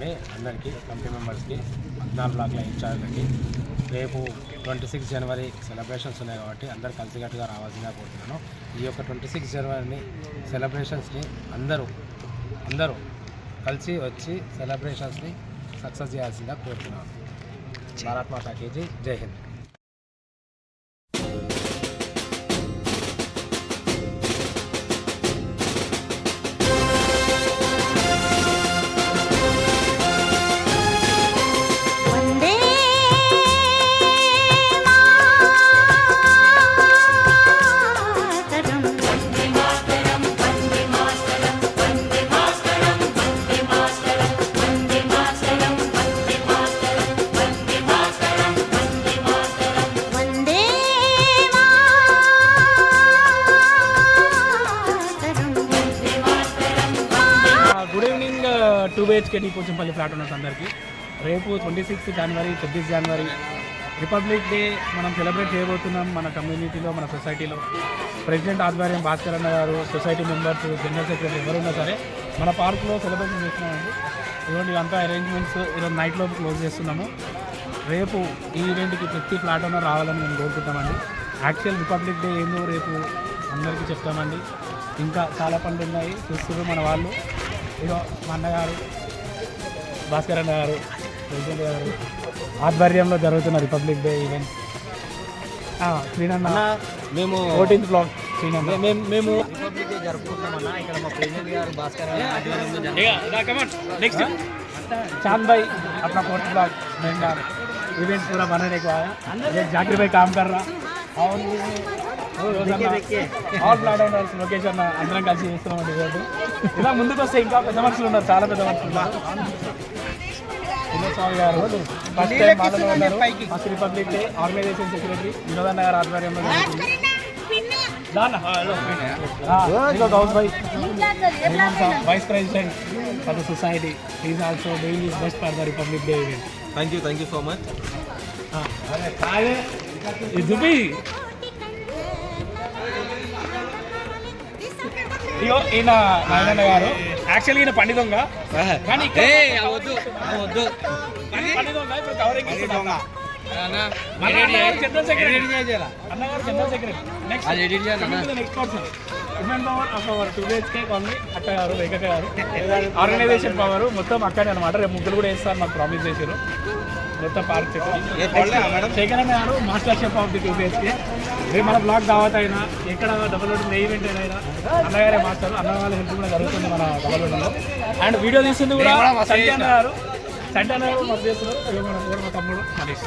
కోరుతున్నానండి అందరికీ, కమిటీ మెంబర్స్కి, 14 బ్లాక్ల ఇన్ఛార్జ్లకి. రేపు 26 జనవరి సెలబ్రేషన్స్ ఉన్నాయి కాబట్టి అందరు కలిసికట్టుగా రావాల్సిందిగా కోరుతున్నాను. ఈ యొక్క 26 జనవరిని సెలబ్రేషన్స్ని అందరూ కలిసి వచ్చి సెలబ్రేషన్స్ని సక్సెస్ చేయాల్సిందిగా కోరుతున్నాను. భారత్ మాతా కీ జై, జై Hind. Good evening. 2 BHK Pochampally flat ఉన్నట్టు అందరికీ. రేపు 26 జనవరి 26 జనవరి రిపబ్లిక్ డే మనం సెలబ్రేట్ చేయబోతున్నాం. మన కమ్యూనిటీలో, మన సొసైటీలో ప్రెసిడెంట్ ఆధ్వర్యం భాస్కర్ అన్న గారు, సొసైటీ మెంబర్స్, జనరల్ సెక్రటరీ ఎవరున్నా సరే మన పార్క్లో సెలబ్రేషన్ చేస్తున్నామండి. ఇటువంటి అంతా అరేంజ్మెంట్స్ ఈరోజు నైట్ లోపు క్లోజ్ చేస్తున్నాము. రేపు ఈ ఈవెంట్కి ప్రతి ఫ్లాట్ ఓనర్ రావాలని మేము కోరుకుంటామండి. యాక్చువల్ రిపబ్లిక్ డే ఏందో రేపు అందరికీ చెప్తామండి. ఇంకా చాలా పనులు ఉన్నాయి, చూస్తున్నారు మన వాళ్ళు. ఇదో మా అన్నగారు భాస్కర్ అన్న గారు, ప్రెసిడెంట్ గారు ఆధ్వర్యంలో జరుగుతున్న రిపబ్లిక్ డే ఈవెంట్. శ్రీనన్న మేము 14th బ్లాక్ శ్రీనన్న మేము రిపబ్లిక్ డే జరుపుకుంటున్నామన్నా. ఇక్కడ మా ప్రెసిడెంట్ గారు భాస్కర్ నెక్స్ట్ चांद भाई अपना 4th ब्लॉक मेंबर इवेंट पूरा बनाने को आया. ये जाकिर भाई काम कर रहा और ఆల్ ఫ్లాట్ ఓనర్స్ లొకేషన్ అందరం కలిసి చేస్తున్నామండి. ఈరోజు ఇలా ముందుకు వస్తే ఇంకా పెద్ద మనుషులు ఉన్నారు, చాలా పెద్ద మనుషులు ఉన్నారు. వినోద్ గారు ఫస్ట్ టైం మాలో ఉన్నారు. First republic day organization secretary Vinod గారి ఆధ్వర్యంలో Gaus Bhai vice president for the society. Is also doing his best for the republic day event. Thank you so much. ఇది ఇగో ఈయన నారాయణ గారు. యాక్చువల్గా ఈయన పండి దొంగ, కానీ పండి దొంగ ఇప్పుడు కవరింగ్ ఇస్తున్నా. అన్నగారు general secretary. Next person women power of our 2 BHK colony అక్క గారు, వెంకట గారు. ఆర్గనైజేషన్ పవర్ మొత్తం అక్కడే అనమాట. రేపు ముగ్గురు కూడా వేస్తారు మాకు ప్రామిస్ చేశారు. మొత్తం పార్క్ శేఖర్ అన్న గారు master chef of the 2 BHK. రేపు మన బ్లాక్ దావత్ అయినా ఎక్కడ డబల్ రోడ్ ఈవెంట్ అయినా అన్నగారే మాస్టర్. అన్న వాళ్ళ హెల్ప్ కూడా జరుగుతుంది మన డబల్ రోడ్లో. అండ్ వీడియో తీస్తుంది కూడా సంటి అన్న గారు. సంటి అన్న గారు మాకు చేస్తున్నారు. మా తమ్ముడు మనీష్.